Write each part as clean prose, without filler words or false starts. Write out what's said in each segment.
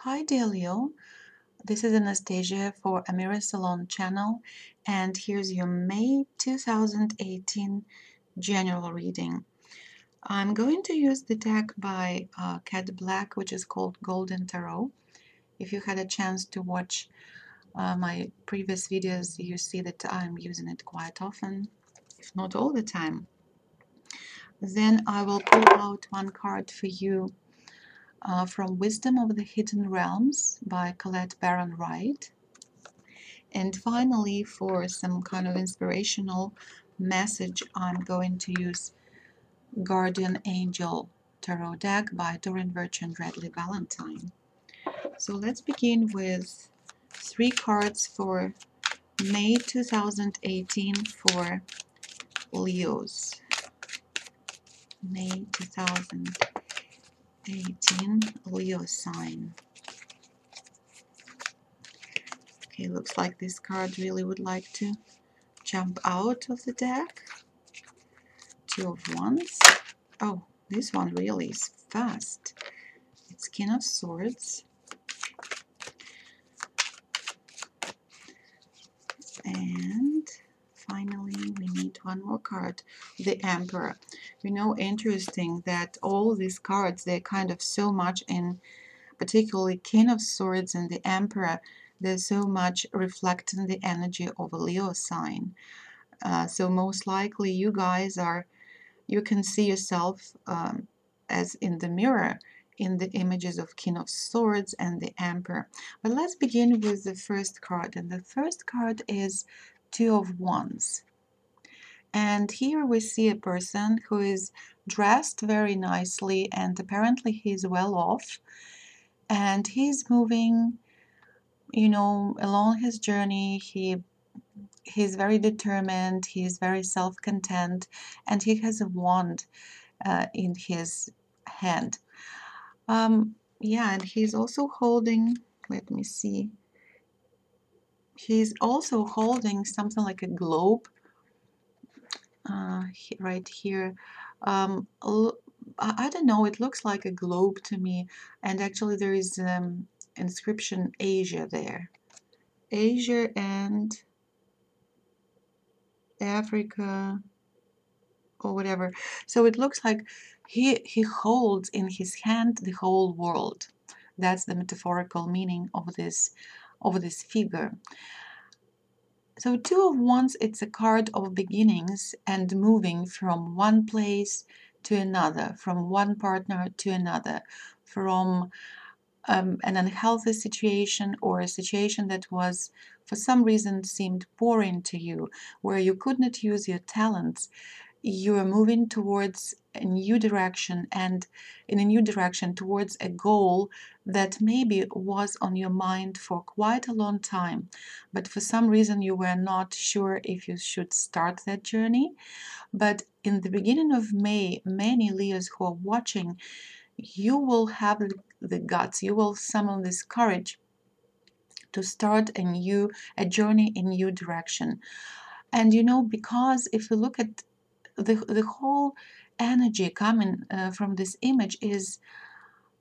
Hi dear Leo, this is Anastasia for Amira Salon channel, and here's your May 2018 general reading. I'm going to use the deck by Cat Black, which is called Golden Tarot. If you had a chance to watch my previous videos, you see that I'm using it quite often, if not all the time. Then I will pull out one card for you from Wisdom of the Hidden Realms by Colette Baron-Reid. And finally, for some kind of inspirational message, I'm going to use Guardian Angel Tarot deck by Doreen Virtue and Radley Valentine. So let's begin with 3 cards for May 2018 for Leos. May 2018 Leo sign. Okay, looks like this card really would like to jump out of the deck. 2 of Wands. Oh, this one really is fast. It's King of Swords. And finally, we need one more card, the Emperor. You know, interesting that all these cards, they're kind of so much in, particularly King of Swords and the Emperor, they're so much reflecting the energy of a Leo sign. So most likely you guys are, you can see yourself as in the mirror in the images of King of Swords and the Emperor. But let's begin with the first card, and the first card is 2 of Wands. And here we see a person who is dressed very nicely, and apparently he's well off, and he's moving, you know, along his journey. He's very determined, he's very self-content, and he has a wand in his hand. Yeah, and he's also holding, let me see, he's also holding something like a globe right here. I don't know, it looks like a globe to me, and actually there is inscription Asia there. Asia and Africa or whatever. So it looks like he holds in his hand the whole world. That's the metaphorical meaning of this figure. So 2 of Wands, it's a card of beginnings and moving from one place to another, from one partner to another, from an unhealthy situation or a situation that was for some reason seemed boring to you, where you could not use your talents. You are moving towards a new direction, and in a new direction towards a goal that maybe was on your mind for quite a long time, but for some reason you were not sure if you should start that journey. But in the beginning of May, many Leos who are watching, you will have the guts, you will summon this courage to start a journey in new direction. And you know, because if you look at the whole energy coming from this image is,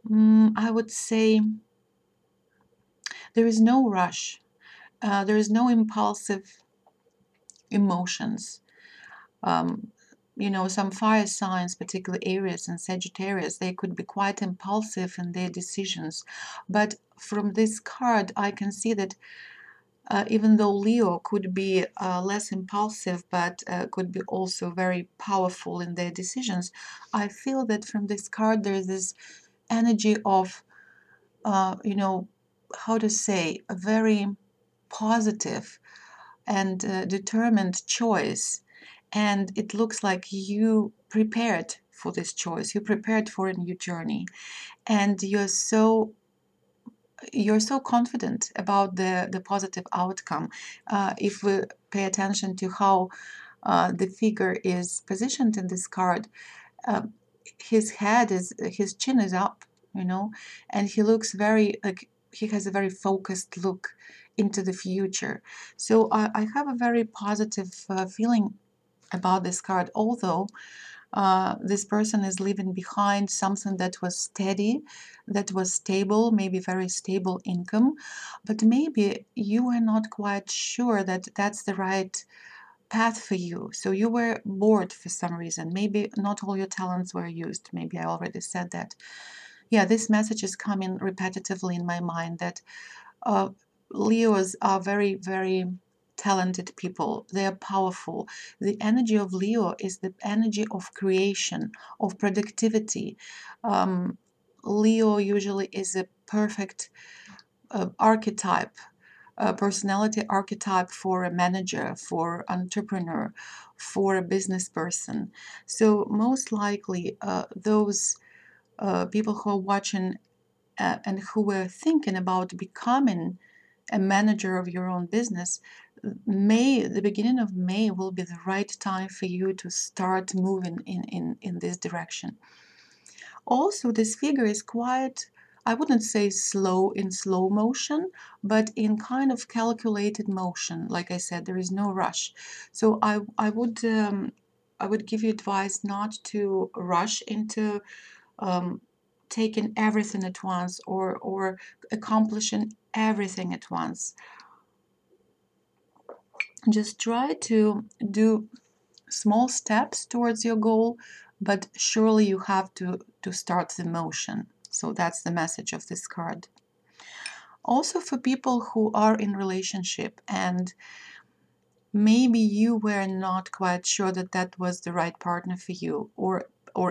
I would say, there is no rush, there is no impulsive emotions. You know, some fire signs, particularly Aries and Sagittarius, they could be quite impulsive in their decisions. But from this card, I can see that even though Leo could be less impulsive, but could be also very powerful in their decisions, I feel that from this card there is this energy of, you know, how to say, a very positive and determined choice. And it looks like you prepared for this choice, you prepared for a new journey, and you're so confident about the positive outcome. If we pay attention to how the figure is positioned in this card, uh, his chin is up, you know, and he looks very, like, he has a very focused look into the future. So I have a very positive feeling about this card, although This person is leaving behind something that was steady, that was stable, maybe very stable income, but maybe you were not quite sure that that's the right path for you. So you were bored for some reason. Maybe not all your talents were used. Maybe I already said that. Yeah, this message is coming repetitively in my mind that uh, Leos are very, very talented people. They are powerful. The energy of Leo is the energy of creation, of productivity. Um, Leo usually is a perfect archetype, personality archetype for a manager, for entrepreneur, for a business person. So most likely, those people who are watching and who were thinking about becoming a manager of your own business, the beginning of May will be the right time for you to start moving in this direction. Also, this figure is quite, I wouldn't say slow in slow motion, but in kind of calculated motion. Like I said, there is no rush. So I would give you advice not to rush into um, taking everything at once or accomplishing everything at once. Just try to do small steps towards your goal, but surely you have to start the motion. So that's the message of this card. Also for people who are in relationship and maybe you were not quite sure that that was the right partner for you, or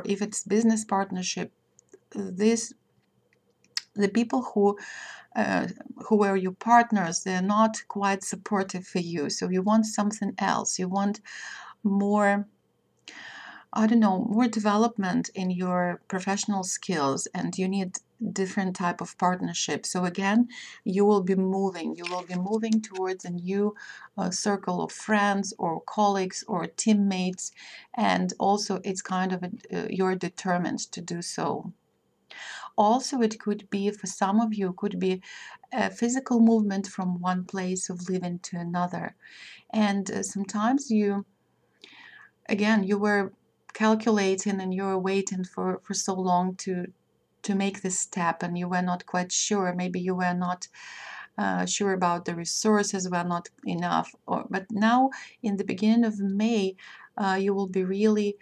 if it's business partnership, this the people uh, who were your partners, they're not quite supportive for you. So you want something else. You want more, I don't know, more development in your professional skills, and you need different type of partnership. So again, you will be moving towards a new circle of friends or colleagues or teammates, and also it's kind of you're determined to do so. Also, it could be, for some of you, could be a physical movement from one place of living to another. And sometimes you were calculating and you were waiting for so long to make this step, and you were not quite sure. Maybe you were not sure about the resources were not enough. But now, in the beginning of May, you will be really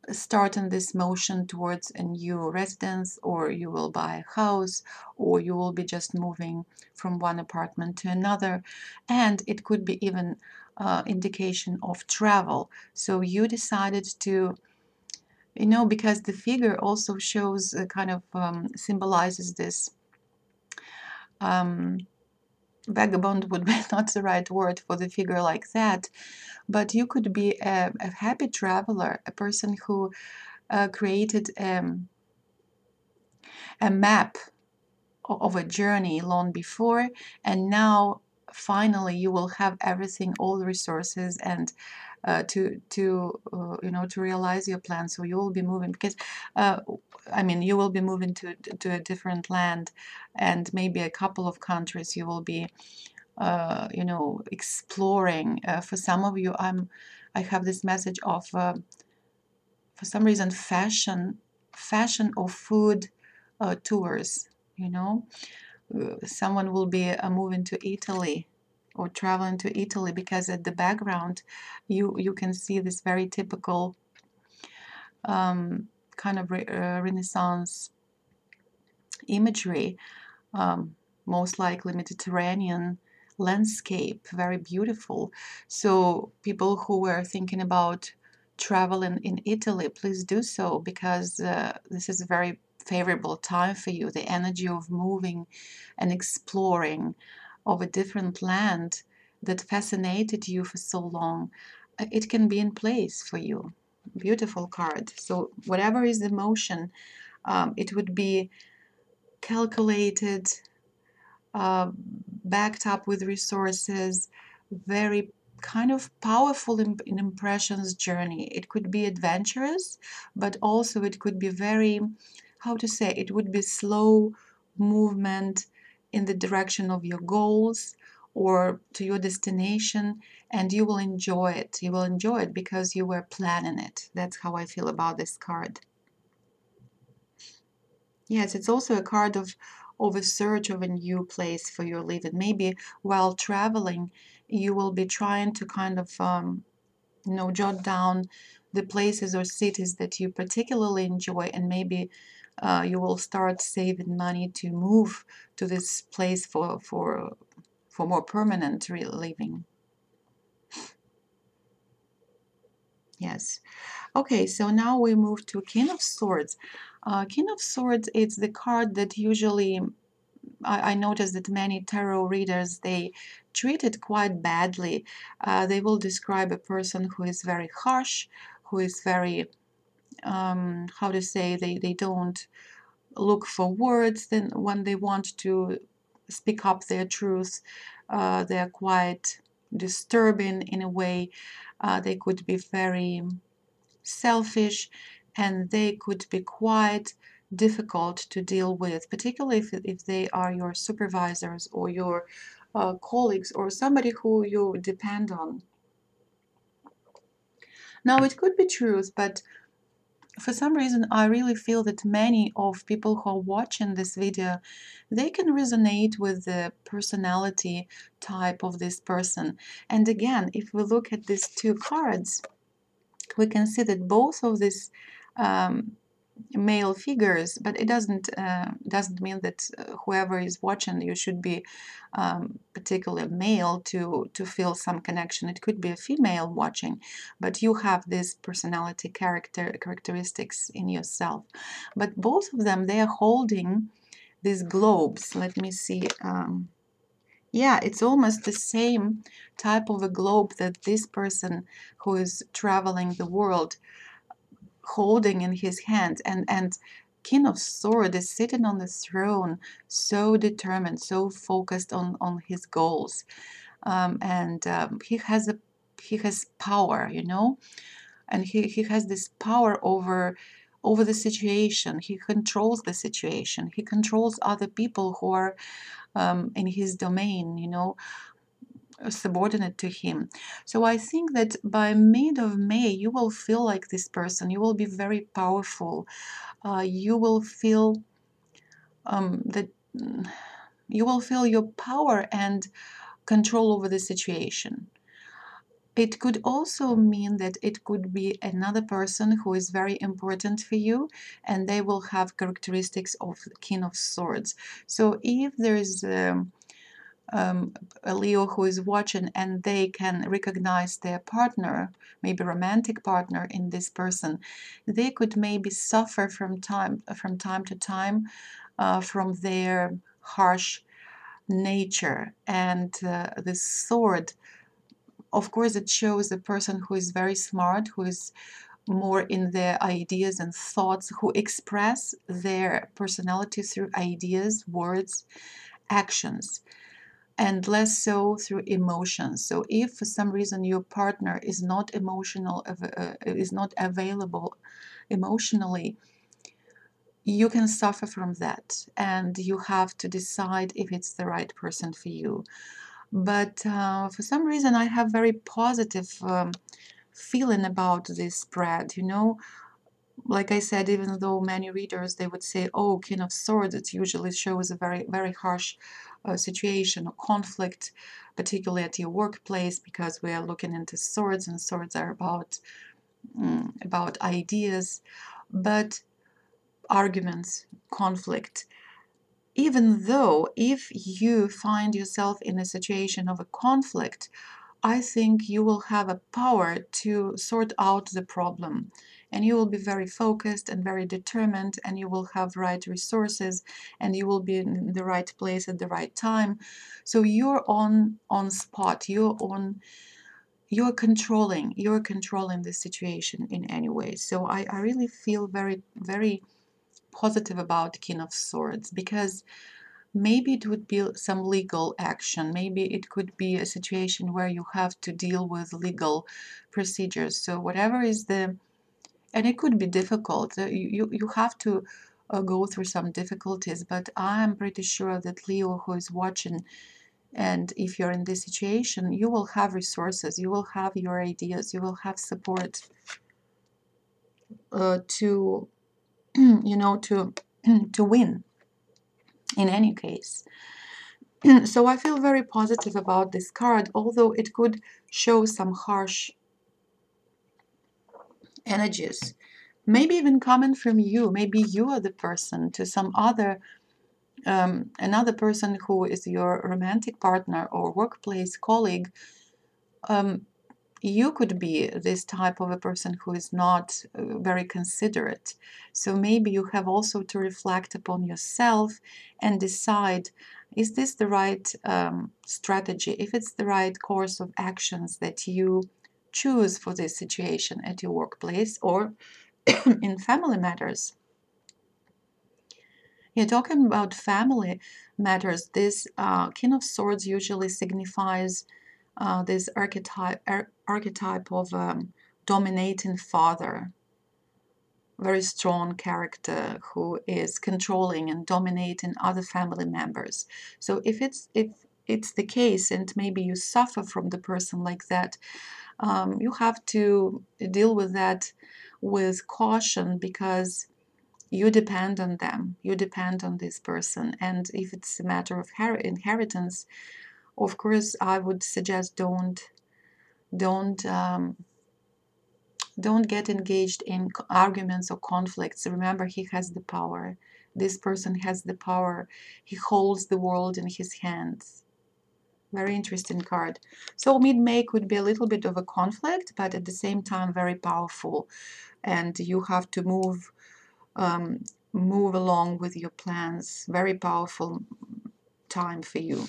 starting this motion towards a new residence, or you will buy a house, or you will be just moving from one apartment to another, and it could be even indication of travel. So you decided to, because the figure also shows kind of symbolizes this. Vagabond would be not the right word for the figure like that, but you could be a happy traveler, a person who created a map of a journey long before, and now finally you will have everything, all the resources, and to realize your plan. So you will be moving because you will be moving to a different land, and maybe a couple of countries you will be exploring. For some of you, I have this message of for some reason fashion or food tours. Someone will be moving to Italy or traveling to Italy, because at the background you can see this very typical kind of Renaissance imagery, most likely Mediterranean landscape, very beautiful. So people who were thinking about traveling in Italy, please do so, because this is a very favorable time for you. The energy of moving and exploring of a different land that fascinated you for so long, it can be in place for you. Beautiful card. So whatever is the motion, it would be calculated, uh, backed up with resources, very kind of powerful in impressions journey. It could be adventurous, but also it could be very, how to say, it would be slow movement in the direction of your goals, or to your destination, and you will enjoy it. You will enjoy it because you were planning it. That's how I feel about this card. Yes, it's also a card of a search of a new place for your living. Maybe while traveling, you will be trying to kind of jot down the places or cities that you particularly enjoy, and maybe you will start saving money to move to this place for more permanent living. Yes. Okay, so now we move to King of Swords. King of Swords, it's the card that usually I noticed that many tarot readers, they treat it quite badly. They will describe a person who is very harsh, who is very, how to say, they don't look for words then when they want to speak up their truth. They're quite disturbing in a way. They could be very selfish, and they could be quite difficult to deal with, particularly if they are your supervisors or your colleagues or somebody who you depend on. Now, it could be truth, but for some reason, I really feel that many of people who are watching this video, they can resonate with the personality type of this person. And again, if we look at these two cards, we can see that both of these um, male figures, but it doesn't mean that whoever is watching, you should be particularly male to feel some connection. It could be a female watching, but you have this personality characteristics in yourself. But both of them, they are holding these globes. Let me see. Yeah, it's almost the same type of a globe that this person who is traveling the world holding in his hands, and King of Swords is sitting on the throne, so determined, so focused on his goals, and he has power, and he has this power over the situation. He controls the situation. He controls other people who are in his domain, subordinate to him. So I think that by mid of May, you will feel like this person. You will be very powerful. You will feel that you will feel your power and control over the situation. It could also mean that it could be another person who is very important for you, and they will have characteristics of the King of Swords. So if there is a Leo who is watching and they can recognize their partner, maybe romantic partner in this person, they could maybe suffer from time to time from their harsh nature. And this sword, of course, it shows a person who is very smart, who is more in their ideas and thoughts, who express their personality through ideas, words, actions, and less so through emotions. So if for some reason your partner is not is not available emotionally, you can suffer from that, and you have to decide if it's the right person for you. But for some reason, I have very positive feeling about this spread. Like I said, even though many readers, they would say, oh, King of Swords, it usually shows a very, very harsh situation or conflict, particularly at your workplace, because we are looking into swords, and swords are about ideas, but arguments, conflict. Even though if you find yourself in a situation of a conflict, I think you will have a power to sort out the problem, and you will be very focused and very determined, and you will have right resources, and you will be in the right place at the right time. So you're on spot. You're controlling the situation in any way. So I really feel very, very positive about King of Swords, because maybe it would be some legal action. Maybe it could be a situation where you have to deal with legal procedures. So whatever is and it could be difficult. You have to go through some difficulties, but I'm pretty sure that Leo, who is watching, And if you're in this situation, you will have resources, you will have your ideas, you will have support to, you know, to win in any case. So I feel very positive about this card, although it could show some harsh energies, maybe even coming from you. Maybe you are the person to some other another person who is your romantic partner or workplace colleague. You could be this type of a person who is not very considerate. So maybe you have also to reflect upon yourself and decide, is this the right strategy? If it's the right course of actions that you choose for this situation at your workplace or in family matters. Yeah, talking about family matters, this King of Swords usually signifies this archetype of dominating father, very strong character who is controlling and dominating other family members. So if it's the case, and maybe you suffer from the person like that, you have to deal with that with caution, because you depend on them, you depend on this person. And if it's a matter of inheritance, of course I would suggest don't don't get engaged in arguments or conflicts. Remember, he has the power. This person has the power. He holds the world in his hands. Very interesting card. So mid-May could be a little bit of a conflict, but at the same time very powerful, and you have to move along with your plans. Very powerful time for you.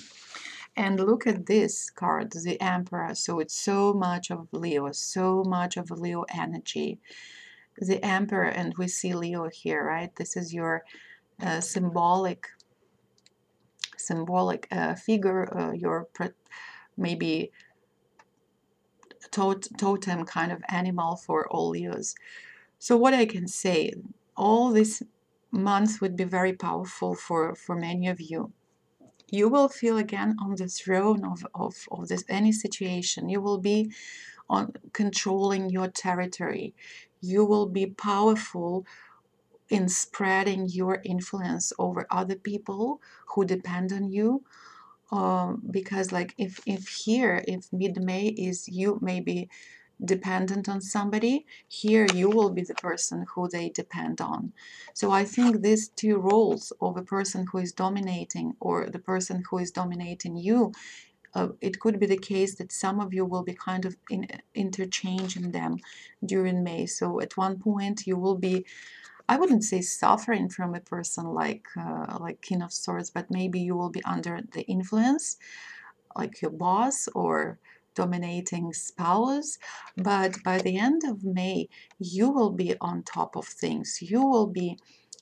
And look at this card, the Emperor. So it's so much of Leo, so much of Leo energy. The Emperor, and we see Leo here, right? This is your symbolic figure, your maybe totem kind of animal for all Leos. So what I can say, all this month would be very powerful for many of you. You will feel again on the throne of this any situation. You will be on controlling your territory. You will be powerful in spreading your influence over other people who depend on you. Because like if mid-May is you maybe dependent on somebody, here you will be the person who they depend on. So I think these two roles of a person who is dominating or the person who is dominating you, it could be the case that some of you will be kind of interchanging them during May. So at one point you will be, I wouldn't say suffering from a person like King of Swords, but maybe you will be under the influence, like your boss or dominating spouse. But by the end of May, you will be on top of things. You will be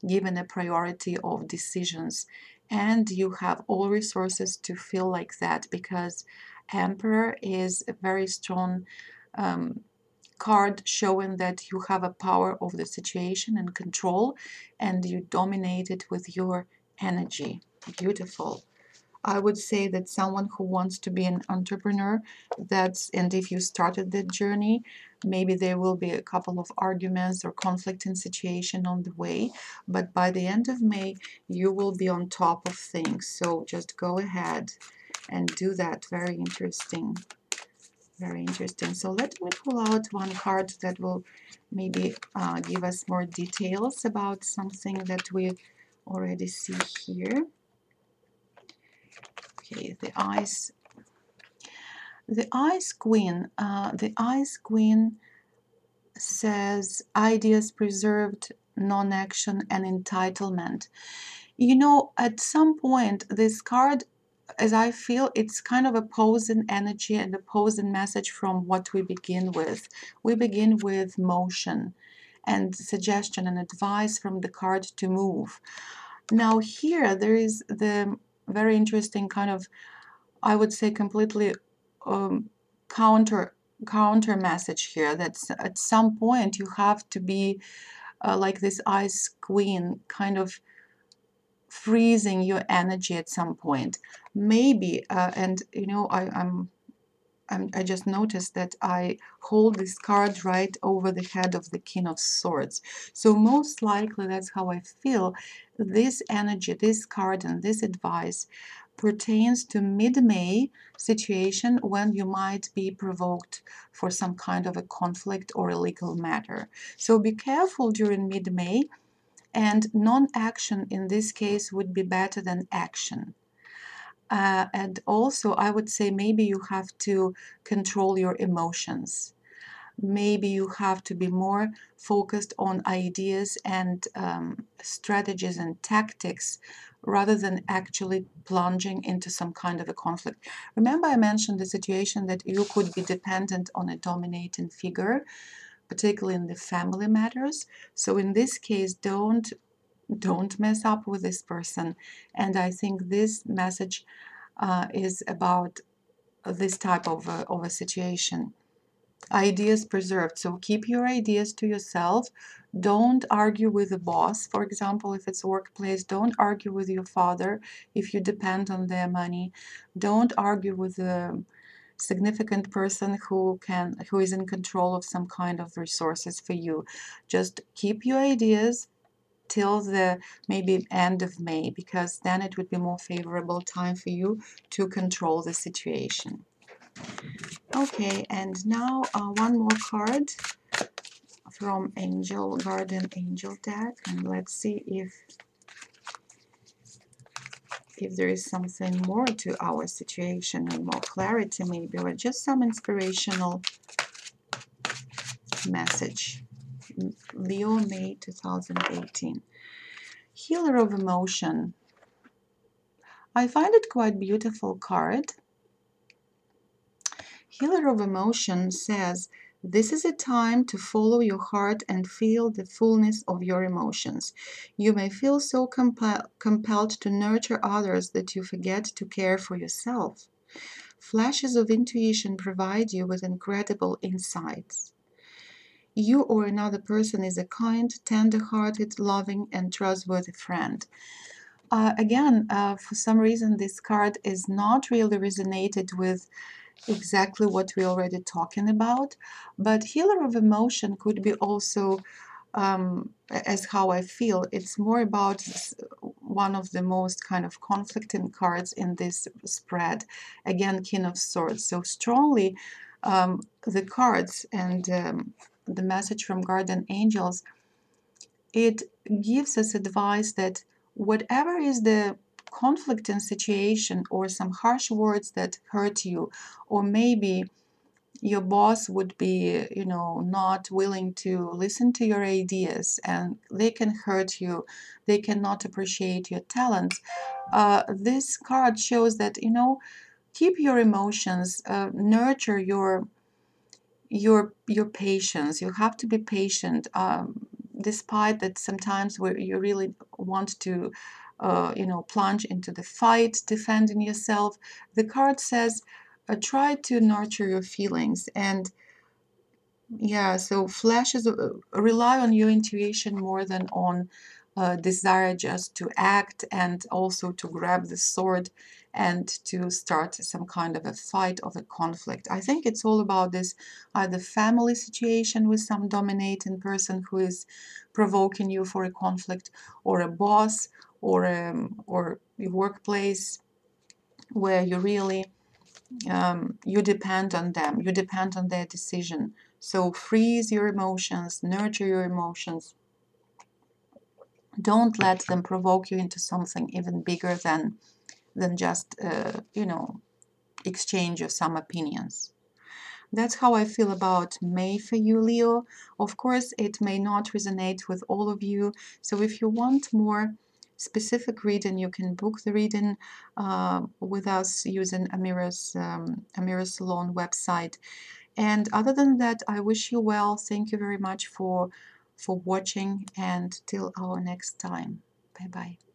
given a priority of decisions, and you have all resources to feel like that, because Emperor is a very strong card showing that you have a power of the situation and control, and you dominate it with your energy. Beautiful. I would say that someone who wants to be an entrepreneur, and if you started that journey, maybe there will be a couple of arguments or conflicting situation on the way, but by the end of May, you will be on top of things. So just go ahead and do that. Very interesting. Very interesting. So let me pull out one card that will maybe give us more details about something that we already see here. Okay, the Ice Queen. The Ice Queen says ideas preserved, non-action, and entitlement. You know, at some point, this card, as I feel, it's kind of opposing energy and opposing message from what we begin with. We begin with motion and suggestion and advice from the card to move. Now here, there is the very interesting kind of, I would say, completely counter message here, that at some point you have to be like this Ice Queen, kind of freezing your energy at some point. Maybe, and you know, I just noticed that I hold this card right over the head of the King of Swords. So most likely that's how I feel. This energy, this card and this advice pertains to mid-May situation when you might be provoked for some kind of a conflict or a legal matter. So be careful during mid-May, and non-action in this case would be better than action. And also, I would say maybe you have to control your emotions. Maybe you have to be more focused on ideas and strategies and tactics rather than actually plunging into some kind of a conflict. Remember, I mentioned the situation that you could be dependent on a dominating figure, particularly in the family matters. So in this case, don't mess up with this person. And I think this message is about this type of a situation. Ideas preserved. So keep your ideas to yourself. Don't argue with the boss, for example, if it's a workplace. Don't argue with your father if you depend on their money. Don't argue with a significant person who is in control of some kind of resources for you. Just keep your ideas till the maybe end of May, because then it would be more favorable time for you to control the situation. Okay, and now one more card from Angel Garden Angel deck, and let's see if there is something more to our situation and more clarity maybe, or just some inspirational message. Leo, May 2018. Healer of Emotion. I find it quite beautiful card. Healer of Emotion says, this is a time to follow your heart and feel the fullness of your emotions. You may feel so compelled to nurture others that you forget to care for yourself. Flashes of intuition provide you with incredible insights. You or another person is a kind, tender-hearted, loving, and trustworthy friend. Again, for some reason, this card is not really resonated with exactly what we're already talking about, but Healer of Emotion could be also, as how I feel, it's more about one of the most kind of conflicting cards in this spread. Again, King of Swords. So strongly, the cards and the message from Guardian Angels, it gives us advice that whatever is the conflicting situation or some harsh words that hurt you, or maybe your boss would be, you know, not willing to listen to your ideas, and they can hurt you, they cannot appreciate your talents. This card shows that, you know, keep your emotions, nurture your patience. You have to be patient, despite that sometimes where you really want to you know, plunge into the fight defending yourself. The card says try to nurture your feelings. And yeah, so flashes rely on your intuition more than on desire just to act, and also to grab the sword and to start some kind of a fight, of a conflict. I think it's all about this either family situation with some dominating person who is provoking you for a conflict, or a boss, or your workplace where you really you depend on them, you depend on their decision. So freeze your emotions, nurture your emotions. Don't let them provoke you into something even bigger than just you know, exchange of some opinions. That's how I feel about May for you, Leo. Of course, it may not resonate with all of you. So if you want more specific reading, you can book the reading with us using Amira's Salon website. And other than that, I wish you well. Thank you very much for watching, and till our next time. Bye bye.